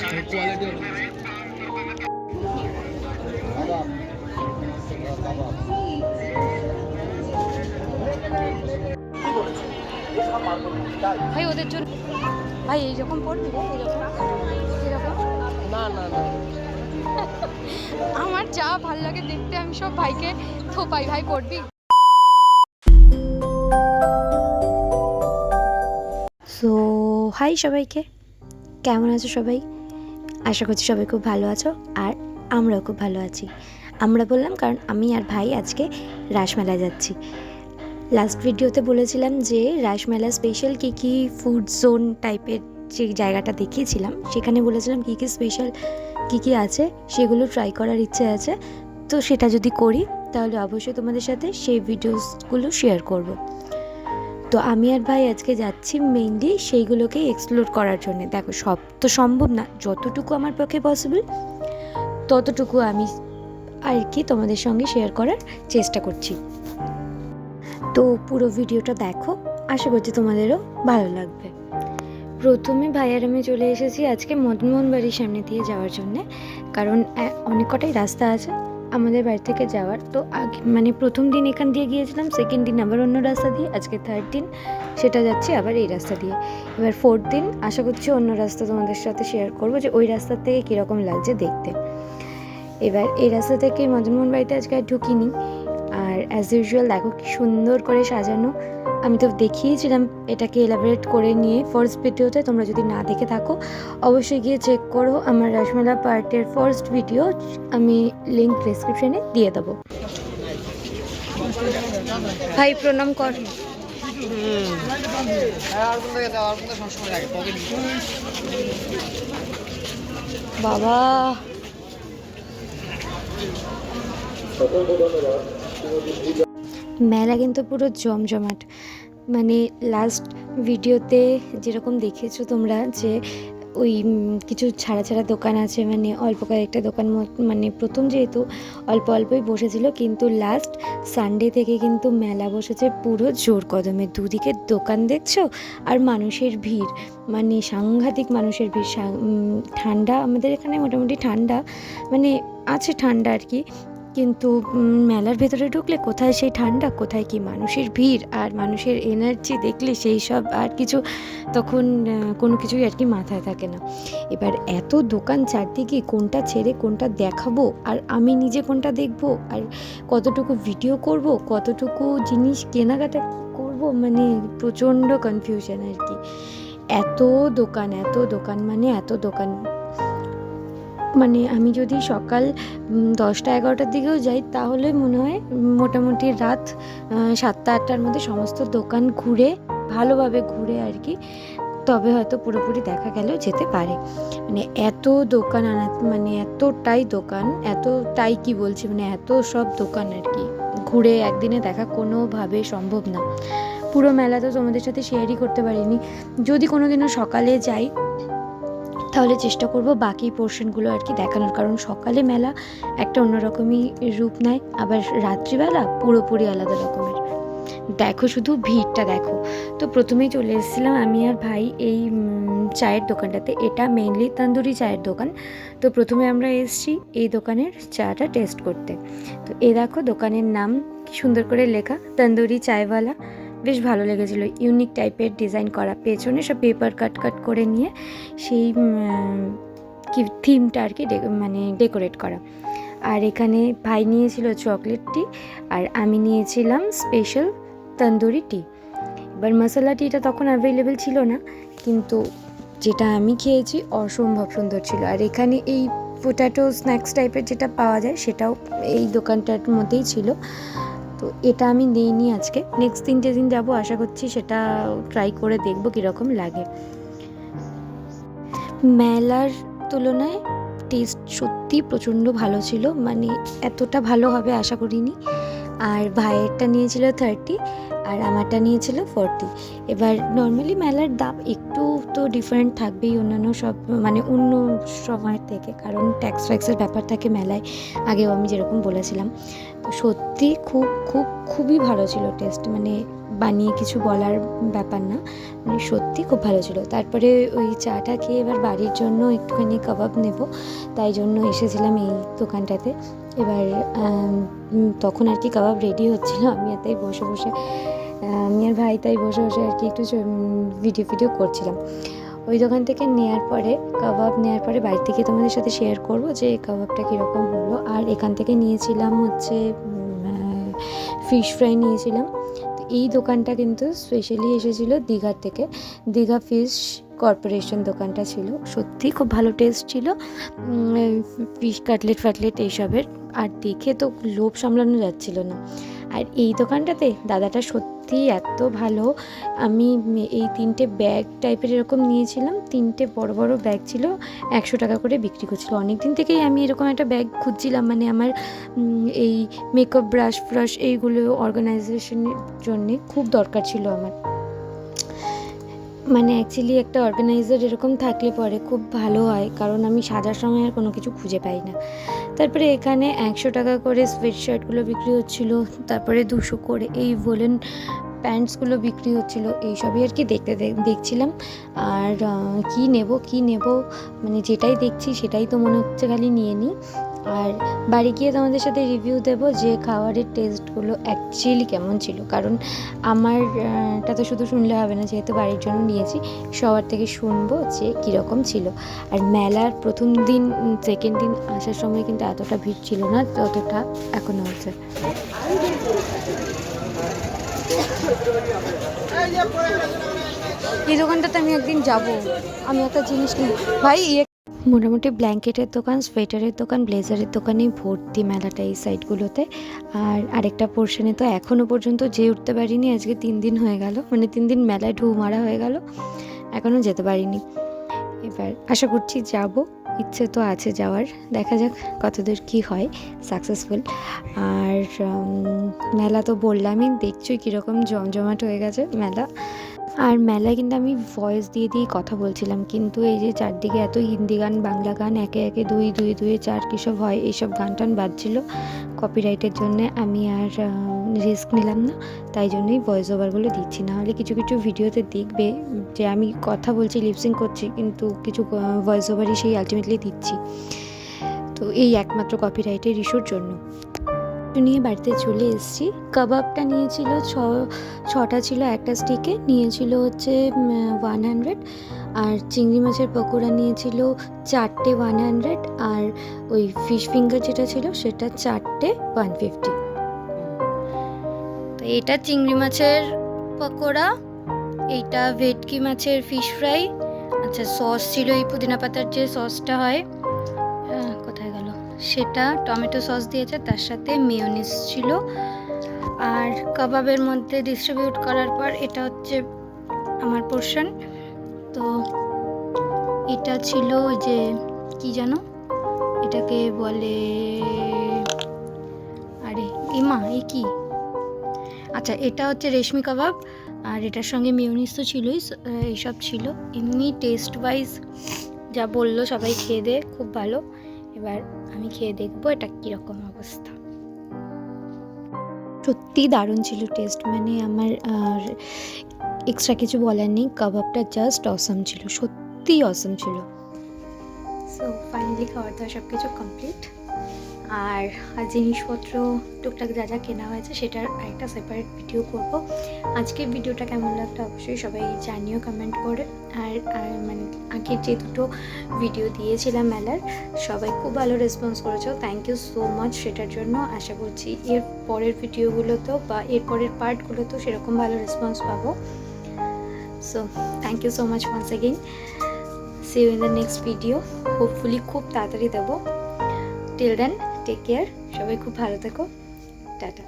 ভাই ওদের জন্য ভাই এইরকম পড়বি রে, এরকম এরকম না না না, আমার যা ভাল লাগে দেখতে আমি সব ভাইকে থোপাই, ভাই পড়বি। সো হাই সবাইকে, কেমন আছো সবাই? আশা করছি সবাই খুব ভালো আছো, আর আমরাও খুব ভালো আছি। আমরা বললাম কারণ আমি আর ভাই আজকে রাসমেলায় যাচ্ছি। লাস্ট ভিডিওতে বলেছিলাম যে রাসমেলা স্পেশাল কী কী ফুড জোন টাইপের যে জায়গাটা দেখিয়েছিলাম, সেখানে বলেছিলাম কী কী স্পেশাল কী কী আছে সেগুলো ট্রাই করার ইচ্ছে আছে। তো সেটা যদি করি তাহলে অবশ্যই তোমাদের সাথে সেই ভিডিওসগুলো শেয়ার করব। তো আমি আর ভাই আজকে যাচ্ছি মেইনলি সেইগুলোকে এক্সপ্লোর করার জন্য। দেখো সব তো সম্ভব না, যতটুকু আমার পক্ষে পসিবল ততটুকু আমি আর কি তোমাদের সঙ্গে শেয়ার করার চেষ্টা করছি। তো পুরো ভিডিওটা দেখো, আশা করছি তোমাদেরও ভালো লাগবে। প্রথমে ভাই আর আমি চলে এসেছি আজকে মদনমোহন বাড়ির সামনে দিয়ে যাওয়ার জন্যে, কারণ অনেক কটাই রাস্তা আছে আমাদের বাড়ি থেকে যাওয়ার। তো আগে মানে প্রথম দিন এখান দিয়ে গিয়েছিলাম, সেকেন্ড দিন আবার অন্য রাস্তা দিয়ে, আজকে থার্ড দিন সেটা যাচ্ছি আবার এই রাস্তা দিয়ে। এবার ফোর্থ দিন আশা করছি অন্য রাস্তা তোমাদের সাথে শেয়ার করবো যে ওই রাস্তা থেকে কীরকম লাগছে দেখতে। এবার এই রাস্তা থেকে মদনমোহন বাড়িতে আজকে আর ঢুকিনি। আর অ্যাজ ইউজুয়াল দেখো কি সুন্দর করে সাজানো। আমি তো দেখিয়েছিলাম এটাকে এলাবোরেট করে নিয়ে ফার্স্ট ভিডিওতে, তোমরা যদি না দেখে থাকো অবশ্যই গিয়ে চেক করো। আমার রাসমেলা পার্টের ফার্স্ট ভিডিও আমি লিঙ্ক ডেসক্রিপশনে দিয়ে দেবো। ভাই প্রণাম কর। বাবা মেলা কিন্তু পুরো জমজমাট। মানে লাস্ট ভিডিওতে যেরকম দেখেছো তোমরা যে ওই কিছু ছাড়া ছাড়া দোকান আছে, মানে অল্প কয়েকটা দোকান, মানে প্রথম যেহেতু অল্প অল্পই বসেছিল, কিন্তু লাস্ট সানডে থেকে কিন্তু মেলা বসেছে পুরো জোর কদমে। দুদিকে দোকান দেখছো আর মানুষের ভিড়, মানে সাংঘাতিক মানুষের ভিড়। ঠান্ডা আমাদের এখানে মোটামুটি ঠান্ডা, মানে আছে ঠান্ডা আর কি, কিন্তু মেলার ভেতরে ঢুকলে কোথায় সেই ঠান্ডা, কোথায় কি মানুষের ভিড় আর মানুষের এনার্জি দেখলে সেই সব আর কিছু তখন কোনো কিছুই আর কি মাথায় থাকে না। এবার এত দোকান চারদিকে, কোনটা ছেড়ে কোনটা দেখাবো, আর আমি নিজে কোনটা দেখবো, আর কতটুকু ভিডিও করব, কতটুকু জিনিস কেনাকাটা করব, মানে প্রচণ্ড কনফিউশন আর কি। এত দোকান এত দোকান, মানে এত দোকান, মানে আমি যদি সকাল 10টা-11টার দিকেও যাই তাহলে মনে হয় মোটামুটি রাত 7টা-8টার মধ্যে সমস্ত দোকান ঘুরে, ভালোভাবে ঘুরে আর কি, তবে হয়তো পুরোপুরি দেখা গেলেও যেতে পারে। মানে এত দোকান মানে এতটাই কি বলছি, মানে এত সব দোকান আর কি, ঘুরে একদিনে দেখা কোনোভাবে সম্ভব না। পুরো মেলা তো তোমাদের সাথে শেয়ারই করতে পারিনি। যদি কোনো দিনও সকালে যাই তাহলে চেষ্টা করব বাকি পোর্শনগুলো আর কি দেখানোর, কারণ সকালে মেলা একটা অন্যরকমই রূপ নেয়, আবার রাত্রিবেলা পুরোপুরি আলাদা রকমের। দেখো শুধু ভিড়টা দেখো। তো প্রথমেই চলে এসেছিলাম আমি আর ভাই এই চায়ের দোকানটাতে। এটা মেইনলি তন্দুরি চায়ের দোকান। তো প্রথমে আমরা এসেছি এই দোকানের চাটা টেস্ট করতে। তো এই দেখো দোকানের নাম সুন্দর করে লেখা, তন্দুরি চায়ওয়ালা। বেশ ভালো লেগেছিলো, ইউনিক টাইপের ডিজাইন করা, পেছনে সব পেপার কাট করে নিয়ে সেই কি থিমটা আর কি মানে ডেকোরেট করা। আর এখানে ভাই নিয়েছিল চকলেট টি আর আমি নিয়েছিলাম স্পেশাল তন্দুরি টি। এবার মশলা টিটা তখন অ্যাভেলেবেল ছিল না, কিন্তু যেটা আমি খেয়েছি অসম্ভব সুন্দর ছিল। আর এখানে এই পোট্যাটো স্ন্যাক্স টাইপের যেটা পাওয়া যায় সেটাও এই দোকানটার মধ্যেই ছিল। তো এটা আমি নিইনি আজকে, নেক্সট দিন যেদিন যাবো আশা করছি সেটা ট্রাই করে দেখবো কীরকম লাগে। মেলার তুলনায় টেস্ট সত্যি প্রচণ্ড ভালো ছিল, মানে এতটা ভালো হবে আশা করিনি। আর ভাইয়েরটা নিয়েছিল 30 আর আমারটা নিয়েছিল 40। এবার নর্মালি মেলার দাম একটু তো ডিফারেন্ট থাকবেই অন্যান্য সব, মানে অন্য সময়ের থেকে, কারণ ট্যাক্সের ব্যাপার থাকে মেলায়, আগেও আমি যেরকম বলেছিলাম। তো সত্যি খুবই ভালো ছিল টেস্ট, মানে বানিয়ে কিছু বলার ব্যাপার না, মানে সত্যি খুব ভালো ছিল। তারপরে ওই চাটা খেয়ে এবার বাড়ির জন্য একটুখানি কাবাব নেব, তাই জন্য এসেছিলাম এই দোকানটাতে। এবার তখন আর কি কাবাব রেডি হচ্ছিল, আমি আর তাই বসে বসে আমি আর ভাই তাই বসে বসে আর কি একটু ভিডিও করছিলাম। ওই দোকান থেকে কাবাব নেওয়ার পরে বাড়ি থেকে তোমাদের সাথে শেয়ার করব যে কাবাবটা কীরকম হলো। আর এখান থেকে নিয়েছিলাম হচ্ছে ফিশ ফ্রাই নিয়েছিলাম। তো এই দোকানটা কিন্তু স্পেশালি এসেছিল দীঘার থেকে, দীঘা ফিশ কর্পোরেশন দোকানটা ছিল, সত্যি খুব ভালো টেস্ট ছিল ফিশ কাটলেট এইসবের। আর দেখে তো লোভ সামলানো যাচ্ছিল না। আর এই দোকানটাতে দাদাটা সত্যি এত ভালো। আমি এই 3টে ব্যাগ টাইপের এরকম নিয়েছিলাম, 3টে বড় বড় ব্যাগ ছিল, 100 টাকা করে বিক্রি করছিল। অনেক দিন থেকেই আমি এরকম একটা ব্যাগ খুঁজছিলাম, মানে আমার এই মেকআপ ব্রাশ এইগুলো অর্গানাইজেশনের জন্যে খুব দরকার ছিল আমার। মানে অ্যাকচুয়ালি একটা অর্গানাইজার এরকম থাকলে পরে খুব ভালো হয়, কারণ আমি সাজার সময় আর কোনো কিছু খুঁজে পাই না। তারপরে এখানে 100 টাকা করে সোয়েট শার্টগুলো বিক্রি হচ্ছিলো, তারপরে 200 করে এই ভোলেন প্যান্টসগুলো বিক্রি হচ্ছিলো। এইসবই আর কি দেখছিলাম। আর কি নেব মানে যেটাই দেখছি সেটাই তো মনে হচ্ছে খালি নিয়ে নিই। আর বাড়ি গিয়ে তোমাদের সাথে রিভিউ দেব যে খাবারের টেস্টগুলো অ্যাকচুয়ালি কেমন ছিল, কারণ আমারটা তো শুধু শুনলে হবে না, যেহেতু বাড়ির জন্য নিয়েছি, সবার থেকে শুনবো যে কীরকম ছিল। আর মেলার প্রথম দিন সেকেন্ড দিন আসার সময় কিন্তু এতটা ভিড় ছিল না যতটা এখনও আছে। এই দোকানটাতে আমি একদিন যাব, আমি একটা জিনিস নিই ভাই। মোটামুটি ব্ল্যাঙ্কেটের দোকান, সোয়েটারের দোকান, ব্লেজারের দোকানেই ভর্তি মেলাটা এই সাইডগুলোতে। আর আরেকটা পোর্শনে তো এখনও পর্যন্ত যেয়ে উঠতে পারিনি, আজকে 3 দিন হয়ে গেল, মানে 3 দিন মেলায় ঢু মারা হয়ে গেল, এখনও যেতে পারিনি। এবার আশা করছি যাব, ইচ্ছে তো আছে যাওয়ার, দেখা যাক কতদূর কী হয় সাকসেসফুল। আর মেলা তো বললামই, দেখছোই কীরকম জমজমাট হয়ে গেছে মেলা। আর মেলায় কিন্তু আমি ভয়েস দিয়ে কথা বলছিলাম, কিন্তু এই যে চারদিকে এত হিন্দি গান, বাংলা গান, একে 2 2 2 4 কীসব হয়, এইসব গান টান বাজছিল কপিরাইটের জন্য। আমি আর রিস্ক নিলাম না, তাই জন্যই ভয়েস ওভারগুলো দিচ্ছি। না হলে কিছু ভিডিওতে দেখবে যে আমি কথা বলছি, লিপসিং করছি, কিন্তু কিছু ভয়েস ওভারই সেই আলটিমেটলি দিচ্ছি। তো এই একমাত্র কপিরাইটের ইস্যুর জন্য নিয়ে বাড়িতে চলে এসেছি। কাবাবটা নিয়েছিল 6টা ছিল একটা স্টিকে, নিয়েছিল হচ্ছে 100। আর চিংড়ি মাছের পকোড়া নিয়েছিল 4টে 100, আর ওই ফিশ ফিঙ্গার যেটা ছিল সেটা 4টে 150। তো এটা চিংড়ি মাছের পকোড়া, এইটা ভেটকি মাছের ফিশ ফ্রাই। আচ্ছা, সস ছিল এই পুদিনা পাতার যে সসটা হয়, কোথায় গেল সেটা, টমেটো সস দিয়েছে, তার সাথে মেয়োনিজ ছিল। আর কাবাবের মধ্যে ডিস্ট্রিবিউট করার পর এটা হচ্ছে আমার পোর্শন। তো এটা ছিল যে কি জানো এটাকে বলে, আরে ইমা এ কি, আচ্ছা এটা হচ্ছে রেশমি কাবাব। আর এটার সঙ্গে মেয়োনিজ তো ছিলই, এইসব ছিল। এমনি টেস্ট ওয়াইজ যা বললো সবাই খেয়ে দে খুব ভালো। এবার আমি খেয়ে দেখবো এটা কীরকম অবস্থা। সত্যি দারুণ ছিল টেস্ট, মানে আমার আর এক্সট্রা কিছু বলার নেই। কাবাবটা জাস্ট অসাম ছিল, সত্যি অসাম ছিল। সো ফাইনালি খাওয়ার দাওয়া সব কিছু কমপ্লিট। আর জিনিসপত্র টুকটাক যা যা কেনা হয়েছে সেটার একটা সেপারেট ভিডিও করব। আজকের ভিডিওটা কেমন লাগলো অবশ্যই সবাই জানিও কমেন্ট করে। আর মানে আগের যে 2টো ভিডিও দিয়েছিলাম মেলার, সবাই খুব ভালো রেসপন্স করেছো, থ্যাংক ইউ সো মাচ সেটার জন্য। আশা করছি এর পরের ভিডিওগুলোতেও বা এর পরের পার্টগুলোতেও সেরকম ভালো রেসপন্স পাবো। So thank you so much once again. See you in the next video, hopefully খুব তাড়াতাড়ি দেবো। টিল দেন টেক কেয়ার, সবাই খুব ভালো থেকো, টাটা।